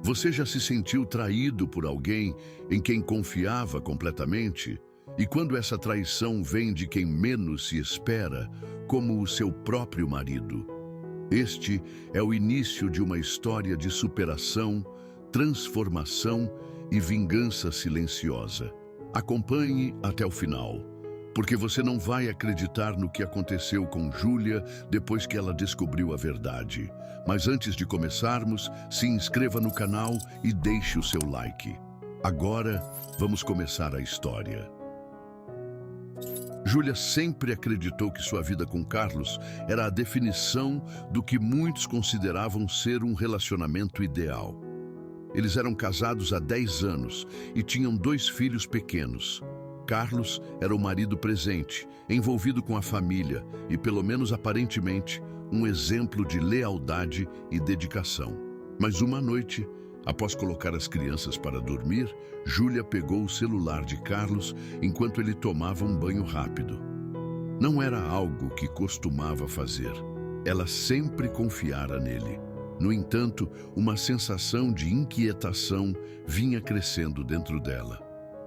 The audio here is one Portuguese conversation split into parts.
Você já se sentiu traído por alguém em quem confiava completamente? E quando essa traição vem de quem menos se espera, como o seu próprio marido? Este é o início de uma história de superação, transformação e vingança silenciosa. Acompanhe até o final, porque você não vai acreditar no que aconteceu com Júlia depois que ela descobriu a verdade. Mas antes de começarmos, se inscreva no canal e deixe o seu like. Agora, vamos começar a história. Júlia sempre acreditou que sua vida com Carlos era a definição do que muitos consideravam ser um relacionamento ideal. Eles eram casados há 10 anos e tinham 2 filhos pequenos. Carlos era o marido presente, envolvido com a família e, pelo menos aparentemente, um exemplo de lealdade e dedicação. Mas uma noite, após colocar as crianças para dormir, Júlia pegou o celular de Carlos enquanto ele tomava um banho rápido. Não era algo que costumava fazer. Ela sempre confiara nele. No entanto, uma sensação de inquietação vinha crescendo dentro dela.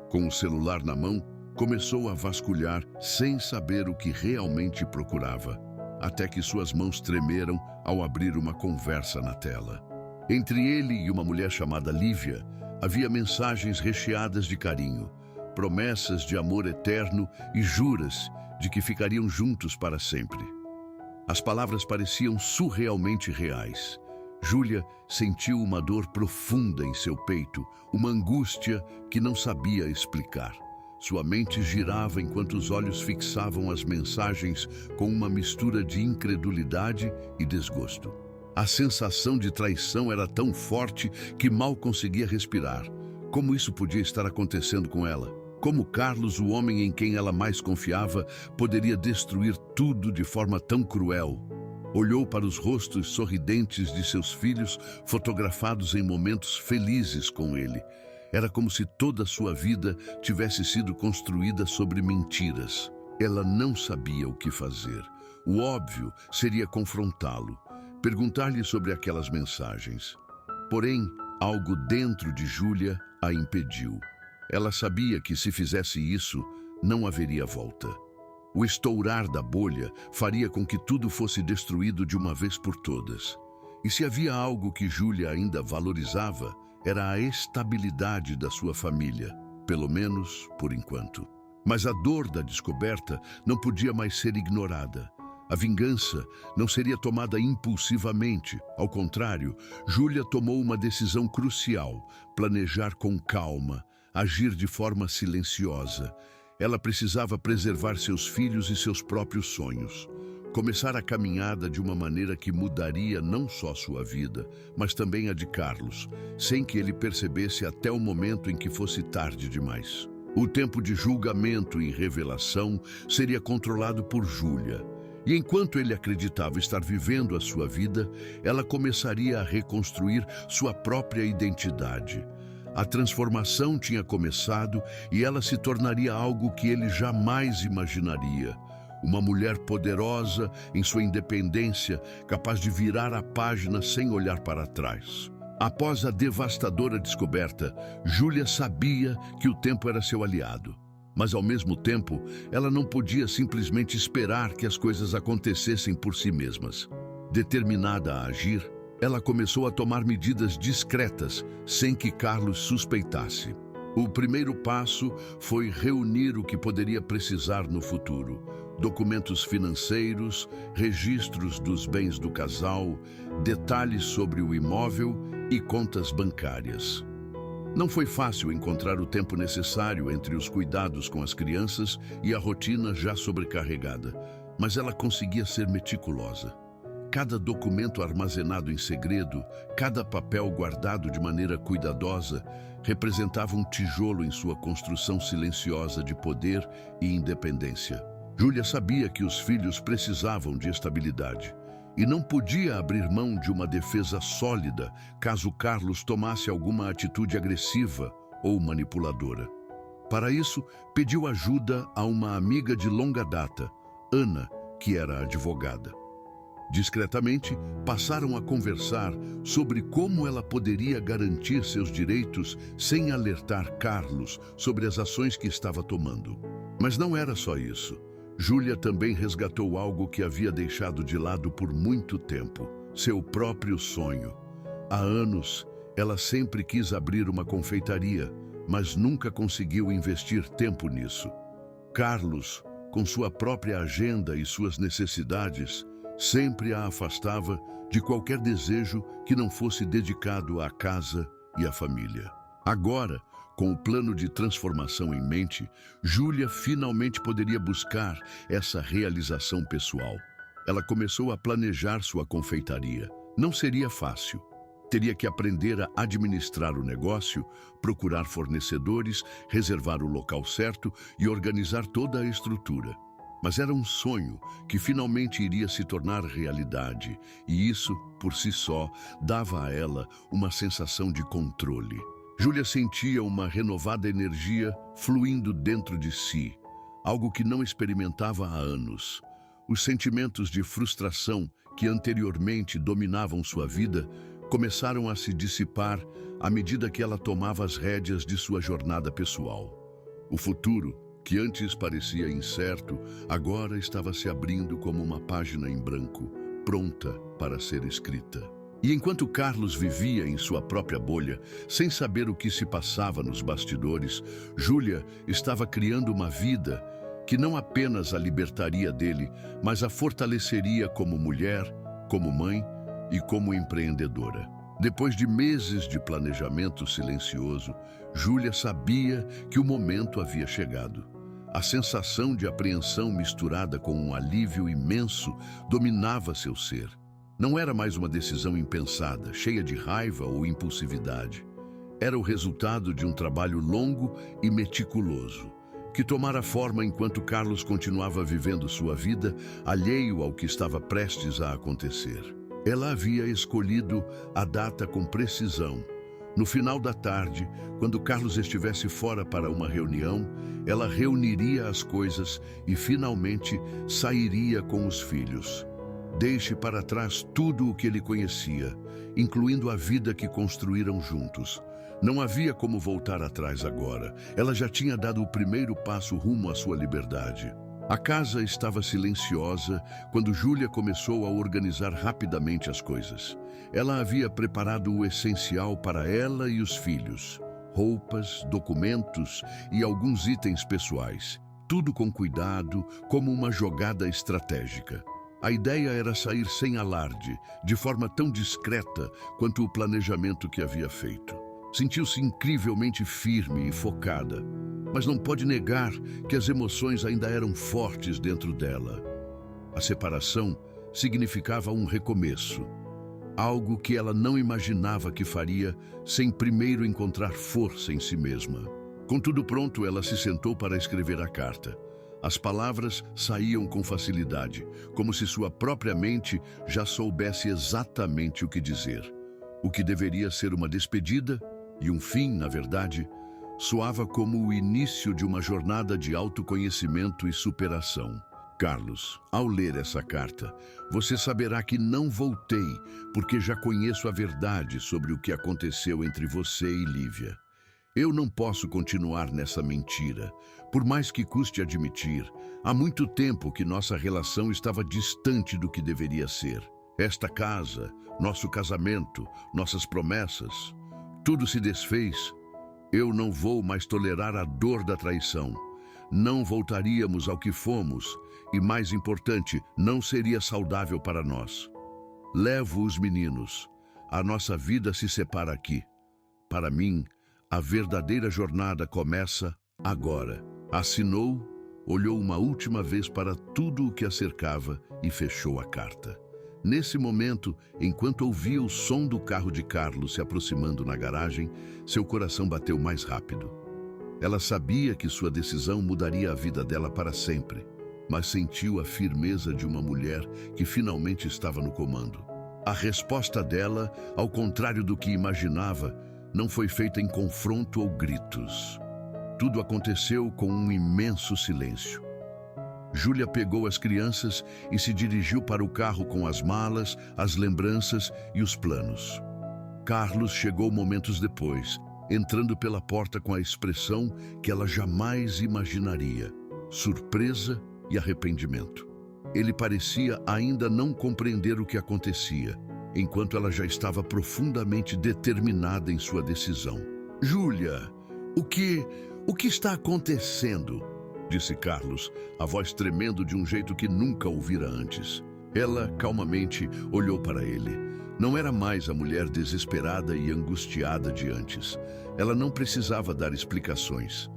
Com o celular na mão, começou a vasculhar sem saber o que realmente procurava, até que suas mãos tremeram ao abrir uma conversa na tela. Entre ele e uma mulher chamada Lívia, havia mensagens recheadas de carinho, promessas de amor eterno e juras de que ficariam juntos para sempre. As palavras pareciam surrealmente reais. Júlia sentiu uma dor profunda em seu peito, uma angústia que não sabia explicar. Sua mente girava enquanto os olhos fixavam as mensagens com uma mistura de incredulidade e desgosto. A sensação de traição era tão forte que mal conseguia respirar. Como isso podia estar acontecendo com ela? Como Carlos, o homem em quem ela mais confiava, poderia destruir tudo de forma tão cruel? Olhou para os rostos sorridentes de seus filhos, fotografados em momentos felizes com ele. Era como se toda a sua vida tivesse sido construída sobre mentiras. Ela não sabia o que fazer. O óbvio seria confrontá-lo, perguntar-lhe sobre aquelas mensagens. Porém, algo dentro de Júlia a impediu. Ela sabia que se fizesse isso, não haveria volta. O estourar da bolha faria com que tudo fosse destruído de uma vez por todas. E se havia algo que Júlia ainda valorizava, era a estabilidade da sua família, pelo menos por enquanto. Mas a dor da descoberta não podia mais ser ignorada. A vingança não seria tomada impulsivamente. Ao contrário, Júlia tomou uma decisão crucial: planejar com calma, agir de forma silenciosa. Ela precisava preservar seus filhos e seus próprios sonhos. Começar a caminhada de uma maneira que mudaria não só sua vida, mas também a de Carlos, sem que ele percebesse até o momento em que fosse tarde demais. O tempo de julgamento e revelação seria controlado por Júlia. E enquanto ele acreditava estar vivendo a sua vida, ela começaria a reconstruir sua própria identidade. A transformação tinha começado e ela se tornaria algo que ele jamais imaginaria. Uma mulher poderosa em sua independência, capaz de virar a página sem olhar para trás. Após a devastadora descoberta, Júlia sabia que o tempo era seu aliado. Mas, ao mesmo tempo, ela não podia simplesmente esperar que as coisas acontecessem por si mesmas. Determinada a agir, ela começou a tomar medidas discretas, sem que Carlos suspeitasse. O primeiro passo foi reunir o que poderia precisar no futuro: documentos financeiros, registros dos bens do casal, detalhes sobre o imóvel e contas bancárias. Não foi fácil encontrar o tempo necessário entre os cuidados com as crianças e a rotina já sobrecarregada, mas ela conseguia ser meticulosa. Cada documento armazenado em segredo, cada papel guardado de maneira cuidadosa, representava um tijolo em sua construção silenciosa de poder e independência. Júlia sabia que os filhos precisavam de estabilidade e não podia abrir mão de uma defesa sólida caso Carlos tomasse alguma atitude agressiva ou manipuladora. Para isso, pediu ajuda a uma amiga de longa data, Ana, que era advogada. Discretamente, passaram a conversar sobre como ela poderia garantir seus direitos sem alertar Carlos sobre as ações que estava tomando. Mas não era só isso. Júlia também resgatou algo que havia deixado de lado por muito tempo: seu próprio sonho. Há anos, ela sempre quis abrir uma confeitaria, mas nunca conseguiu investir tempo nisso. Carlos, com sua própria agenda e suas necessidades, sempre a afastava de qualquer desejo que não fosse dedicado à casa e à família. Agora, com o plano de transformação em mente, Júlia finalmente poderia buscar essa realização pessoal. Ela começou a planejar sua confeitaria. Não seria fácil. Teria que aprender a administrar o negócio, procurar fornecedores, reservar o local certo e organizar toda a estrutura. Mas era um sonho que finalmente iria se tornar realidade, e isso, por si só, dava a ela uma sensação de controle. Júlia sentia uma renovada energia fluindo dentro de si, algo que não experimentava há anos. Os sentimentos de frustração que anteriormente dominavam sua vida começaram a se dissipar à medida que ela tomava as rédeas de sua jornada pessoal. O futuro, que antes parecia incerto, agora estava se abrindo como uma página em branco, pronta para ser escrita. E enquanto Carlos vivia em sua própria bolha, sem saber o que se passava nos bastidores, Júlia estava criando uma vida que não apenas a libertaria dele, mas a fortaleceria como mulher, como mãe e como empreendedora. Depois de meses de planejamento silencioso, Júlia sabia que o momento havia chegado. A sensação de apreensão misturada com um alívio imenso dominava seu ser. Não era mais uma decisão impensada, cheia de raiva ou impulsividade. Era o resultado de um trabalho longo e meticuloso, que tomara forma enquanto Carlos continuava vivendo sua vida, alheio ao que estava prestes a acontecer. Ela havia escolhido a data com precisão. No final da tarde, quando Carlos estivesse fora para uma reunião, ela reuniria as coisas e finalmente sairia com os filhos. Deixe para trás tudo o que ele conhecia, incluindo a vida que construíram juntos. Não havia como voltar atrás agora. Ela já tinha dado o primeiro passo rumo à sua liberdade. A casa estava silenciosa quando Júlia começou a organizar rapidamente as coisas. Ela havia preparado o essencial para ela e os filhos: roupas, documentos e alguns itens pessoais. Tudo com cuidado, como uma jogada estratégica. A ideia era sair sem alarde, de forma tão discreta quanto o planejamento que havia feito. Sentiu-se incrivelmente firme e focada, mas não pode negar que as emoções ainda eram fortes dentro dela. A separação significava um recomeço, algo que ela não imaginava que faria sem primeiro encontrar força em si mesma. Com tudo pronto, ela se sentou para escrever a carta. As palavras saíam com facilidade, como se sua própria mente já soubesse exatamente o que dizer. O que deveria ser uma despedida e um fim, na verdade, soava como o início de uma jornada de autoconhecimento e superação. Carlos, ao ler essa carta, você saberá que não voltei, porque já conheço a verdade sobre o que aconteceu entre você e Lívia. Eu não posso continuar nessa mentira. Por mais que custe admitir, há muito tempo que nossa relação estava distante do que deveria ser. Esta casa, nosso casamento, nossas promessas, tudo se desfez. Eu não vou mais tolerar a dor da traição. Não voltaríamos ao que fomos e, mais importante, não seria saudável para nós. Levo os meninos. A nossa vida se separa aqui. Para mim, a verdadeira jornada começa agora. Assinou, olhou uma última vez para tudo o que a cercava e fechou a carta. Nesse momento, enquanto ouvia o som do carro de Carlos se aproximando na garagem, seu coração bateu mais rápido. Ela sabia que sua decisão mudaria a vida dela para sempre, mas sentiu a firmeza de uma mulher que finalmente estava no comando. A resposta dela, ao contrário do que imaginava, não foi feita em confronto ou gritos. Tudo aconteceu com um imenso silêncio. Júlia pegou as crianças e se dirigiu para o carro com as malas, as lembranças e os planos. Carlos chegou momentos depois, entrando pela porta com a expressão que ela jamais imaginaria: surpresa e arrependimento. Ele parecia ainda não compreender o que acontecia, enquanto ela já estava profundamente determinada em sua decisão. Júlia, o que está acontecendo? Disse Carlos, a voz tremendo de um jeito que nunca ouvira antes. Ela, calmamente, olhou para ele. Não era mais a mulher desesperada e angustiada de antes. Ela não precisava dar explicações.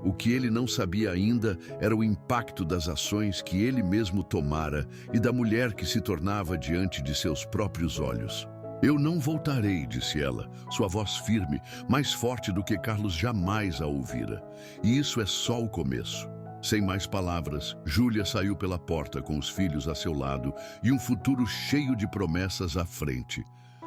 O que ele não sabia ainda era o impacto das ações que ele mesmo tomara e da mulher que se tornava diante de seus próprios olhos. Eu não voltarei, disse ela, sua voz firme, mais forte do que Carlos jamais a ouvira. E isso é só o começo. Sem mais palavras, Júlia saiu pela porta com os filhos a seu lado e um futuro cheio de promessas à frente.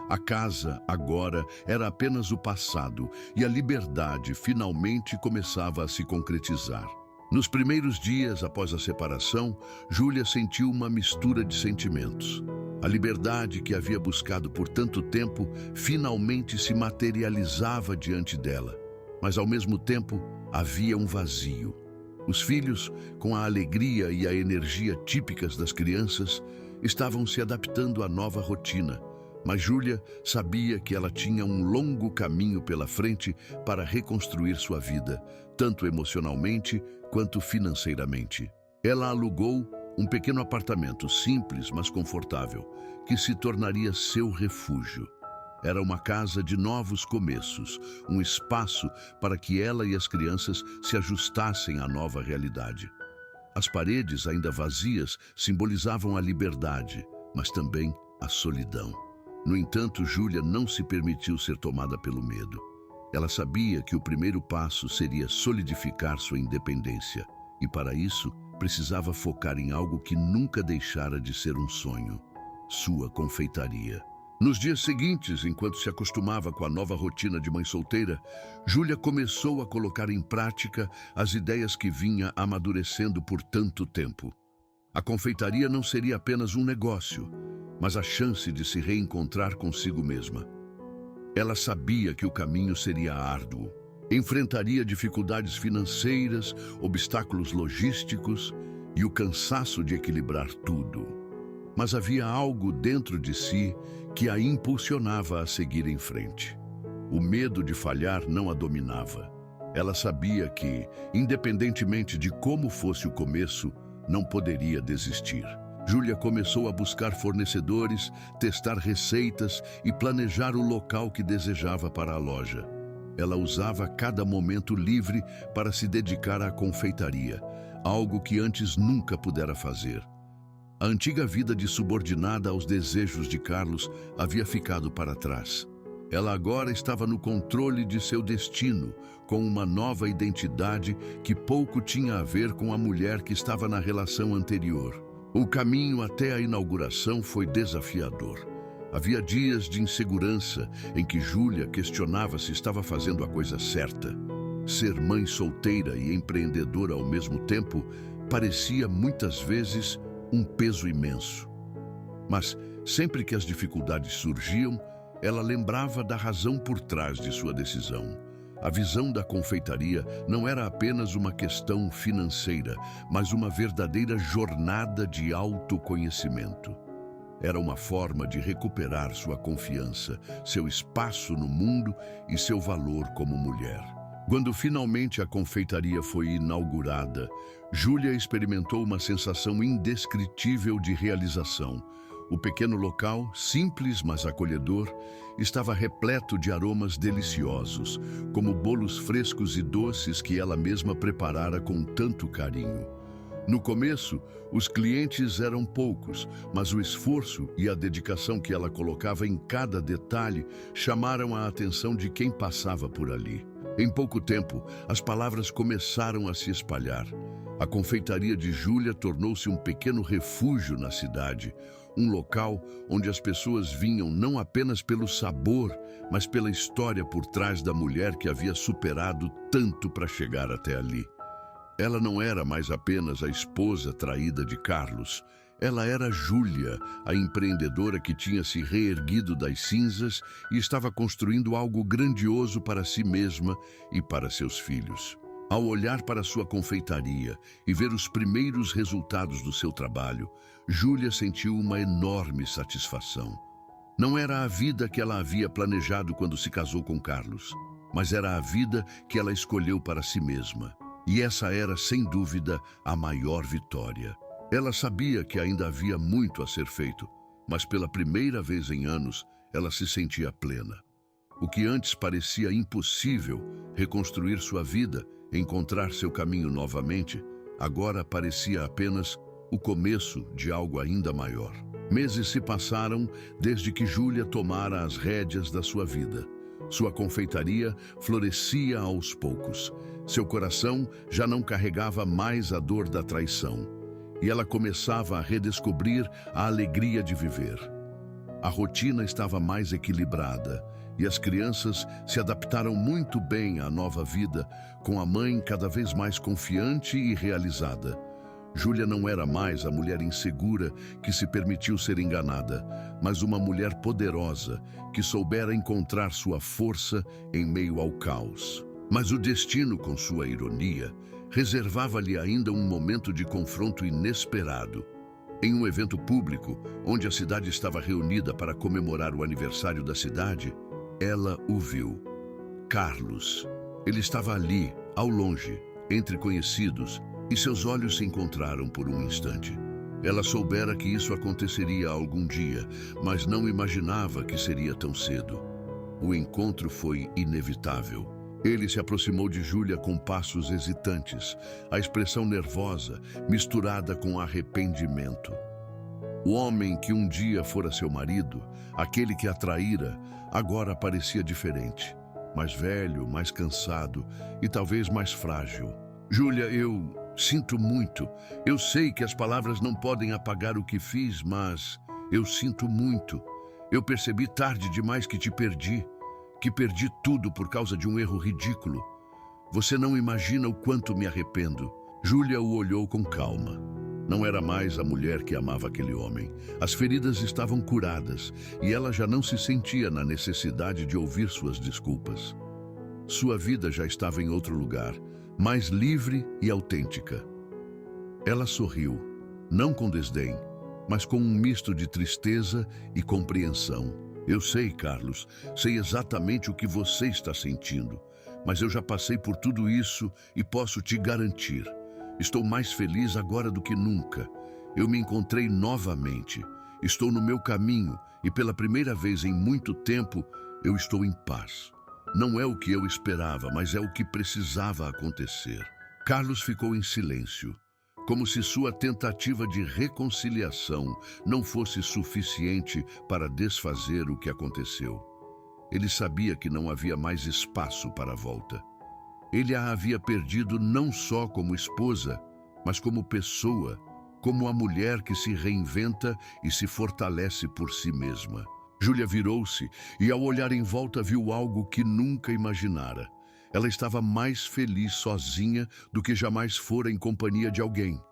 A casa, agora, era apenas o passado e a liberdade finalmente começava a se concretizar. Nos primeiros dias após a separação, Júlia sentiu uma mistura de sentimentos. A liberdade que havia buscado por tanto tempo finalmente se materializava diante dela, mas ao mesmo tempo havia um vazio. Os filhos, com a alegria e a energia típicas das crianças, estavam se adaptando à nova rotina, mas Júlia sabia que ela tinha um longo caminho pela frente para reconstruir sua vida, tanto emocionalmente quanto financeiramente. Ela alugou um pequeno apartamento simples, mas confortável, que se tornaria seu refúgio. Era uma casa de novos começos, um espaço para que ela e as crianças se ajustassem à nova realidade. As paredes, ainda vazias, simbolizavam a liberdade, mas também a solidão. No entanto, Júlia não se permitiu ser tomada pelo medo. Ela sabia que o primeiro passo seria solidificar sua independência, e para isso, precisava focar em algo que nunca deixara de ser um sonho: sua confeitaria. Nos dias seguintes, enquanto se acostumava com a nova rotina de mãe solteira, Júlia começou a colocar em prática as ideias que vinha amadurecendo por tanto tempo. A confeitaria não seria apenas um negócio, mas a chance de se reencontrar consigo mesma. Ela sabia que o caminho seria árduo. Enfrentaria dificuldades financeiras, obstáculos logísticos e o cansaço de equilibrar tudo. Mas havia algo dentro de si que a impulsionava a seguir em frente. O medo de falhar não a dominava. Ela sabia que, independentemente de como fosse o começo, não poderia desistir. Júlia começou a buscar fornecedores, testar receitas e planejar o local que desejava para a loja. Ela usava cada momento livre para se dedicar à confeitaria, algo que antes nunca pudera fazer. A antiga vida de subordinada aos desejos de Carlos havia ficado para trás. Ela agora estava no controle de seu destino, com uma nova identidade que pouco tinha a ver com a mulher que estava na relação anterior. O caminho até a inauguração foi desafiador. Havia dias de insegurança em que Júlia questionava se estava fazendo a coisa certa. Ser mãe solteira e empreendedora ao mesmo tempo parecia muitas vezes um peso imenso. Mas sempre que as dificuldades surgiam, ela lembrava da razão por trás de sua decisão. A visão da confeitaria não era apenas uma questão financeira, mas uma verdadeira jornada de autoconhecimento. Era uma forma de recuperar sua confiança, seu espaço no mundo e seu valor como mulher. Quando finalmente a confeitaria foi inaugurada, Júlia experimentou uma sensação indescritível de realização. O pequeno local, simples mas acolhedor, estava repleto de aromas deliciosos, como bolos frescos e doces que ela mesma preparara com tanto carinho. No começo, os clientes eram poucos, mas o esforço e a dedicação que ela colocava em cada detalhe chamaram a atenção de quem passava por ali. Em pouco tempo, as palavras começaram a se espalhar. A confeitaria de Júlia tornou-se um pequeno refúgio na cidade, um local onde as pessoas vinham não apenas pelo sabor, mas pela história por trás da mulher que havia superado tanto para chegar até ali. Ela não era mais apenas a esposa traída de Carlos. Ela era Júlia, a empreendedora que tinha se reerguido das cinzas e estava construindo algo grandioso para si mesma e para seus filhos. Ao olhar para sua confeitaria e ver os primeiros resultados do seu trabalho, Júlia sentiu uma enorme satisfação. Não era a vida que ela havia planejado quando se casou com Carlos, mas era a vida que ela escolheu para si mesma. E essa era, sem dúvida, a maior vitória. Ela sabia que ainda havia muito a ser feito, mas pela primeira vez em anos, ela se sentia plena. O que antes parecia impossível, reconstruir sua vida, encontrar seu caminho novamente, agora parecia apenas o começo de algo ainda maior. Meses se passaram desde que Júlia tomara as rédeas da sua vida. Sua confeitaria florescia aos poucos. Seu coração já não carregava mais a dor da traição. E ela começava a redescobrir a alegria de viver. A rotina estava mais equilibrada e as crianças se adaptaram muito bem à nova vida, com a mãe cada vez mais confiante e realizada. Júlia não era mais a mulher insegura que se permitiu ser enganada, mas uma mulher poderosa que soubera encontrar sua força em meio ao caos. Mas o destino, com sua ironia, reservava-lhe ainda um momento de confronto inesperado. Em um evento público, onde a cidade estava reunida para comemorar o aniversário da cidade, ela o viu. Carlos. Ele estava ali, ao longe, entre conhecidos, e seus olhos se encontraram por um instante. Ela soubera que isso aconteceria algum dia, mas não imaginava que seria tão cedo. O encontro foi inevitável. Ele se aproximou de Júlia com passos hesitantes, a expressão nervosa, misturada com arrependimento. O homem que um dia fora seu marido, aquele que a traíra, agora parecia diferente. Mais velho, mais cansado e talvez mais frágil. Júlia, eu sinto muito. Eu sei que as palavras não podem apagar o que fiz, mas eu sinto muito. Eu percebi tarde demais que te perdi. Que perdi tudo por causa de um erro ridículo. Você não imagina o quanto me arrependo. Júlia o olhou com calma. Não era mais a mulher que amava aquele homem. As feridas estavam curadas e ela já não se sentia na necessidade de ouvir suas desculpas. Sua vida já estava em outro lugar, mais livre e autêntica. Ela sorriu, não com desdém, mas com um misto de tristeza e compreensão. Eu sei, Carlos, sei exatamente o que você está sentindo, mas eu já passei por tudo isso e posso te garantir. Estou mais feliz agora do que nunca. Eu me encontrei novamente. Estou no meu caminho e pela primeira vez em muito tempo eu estou em paz. Não é o que eu esperava, mas é o que precisava acontecer. Carlos ficou em silêncio, como se sua tentativa de reconciliação não fosse suficiente para desfazer o que aconteceu. Ele sabia que não havia mais espaço para a volta. Ele a havia perdido não só como esposa, mas como pessoa, como a mulher que se reinventa e se fortalece por si mesma. Júlia virou-se e, ao olhar em volta, viu algo que nunca imaginara. Ela estava mais feliz sozinha do que jamais fora em companhia de alguém.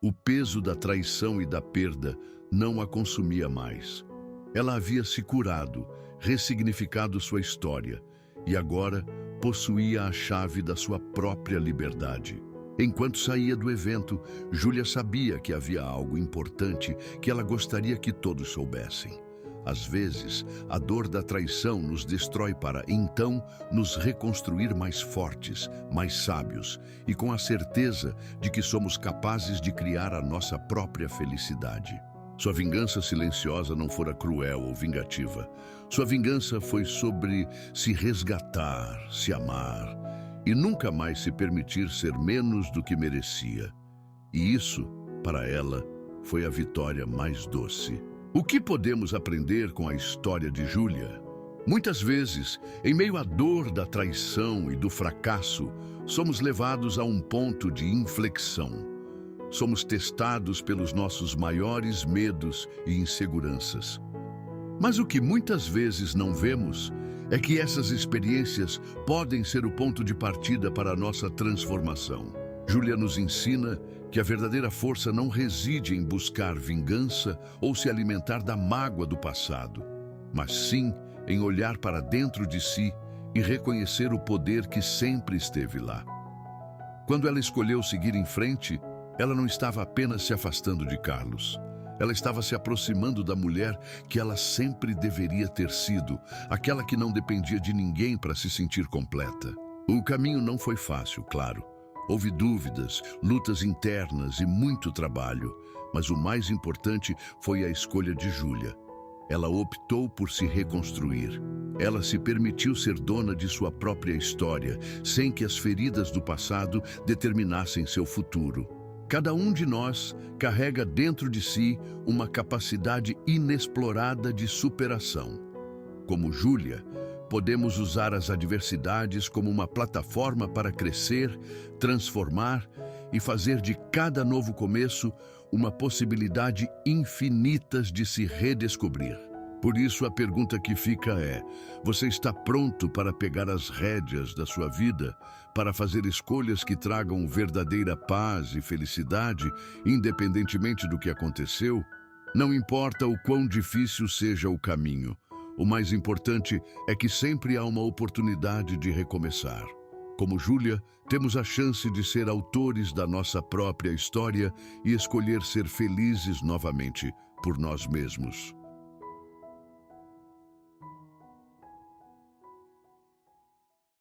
O peso da traição e da perda não a consumia mais. Ela havia se curado, ressignificado sua história e agora possuía a chave da sua própria liberdade. Enquanto saía do evento, Júlia sabia que havia algo importante que ela gostaria que todos soubessem. Às vezes, a dor da traição nos destrói para, então, nos reconstruir mais fortes, mais sábios e com a certeza de que somos capazes de criar a nossa própria felicidade. Sua vingança silenciosa não fora cruel ou vingativa. Sua vingança foi sobre se resgatar, se amar e nunca mais se permitir ser menos do que merecia. E isso, para ela, foi a vitória mais doce. O que podemos aprender com a história de Júlia? Muitas vezes, em meio à dor da traição e do fracasso, somos levados a um ponto de inflexão. Somos testados pelos nossos maiores medos e inseguranças. Mas o que muitas vezes não vemos é que essas experiências podem ser o ponto de partida para a nossa transformação. Júlia nos ensina que a verdadeira força não reside em buscar vingança ou se alimentar da mágoa do passado, mas sim em olhar para dentro de si e reconhecer o poder que sempre esteve lá. Quando ela escolheu seguir em frente, ela não estava apenas se afastando de Carlos. Ela estava se aproximando da mulher que ela sempre deveria ter sido, aquela que não dependia de ninguém para se sentir completa. O caminho não foi fácil, claro. Houve dúvidas, lutas internas e muito trabalho, mas o mais importante foi a escolha de Júlia. Ela optou por se reconstruir. Ela se permitiu ser dona de sua própria história, sem que as feridas do passado determinassem seu futuro. Cada um de nós carrega dentro de si uma capacidade inexplorada de superação. Como Júlia, podemos usar as adversidades como uma plataforma para crescer, transformar e fazer de cada novo começo uma possibilidade infinita de se redescobrir. Por isso, a pergunta que fica é: você está pronto para pegar as rédeas da sua vida, para fazer escolhas que tragam verdadeira paz e felicidade, independentemente do que aconteceu? Não importa o quão difícil seja o caminho, o mais importante é que sempre há uma oportunidade de recomeçar. Como Júlia, temos a chance de ser autores da nossa própria história e escolher ser felizes novamente por nós mesmos.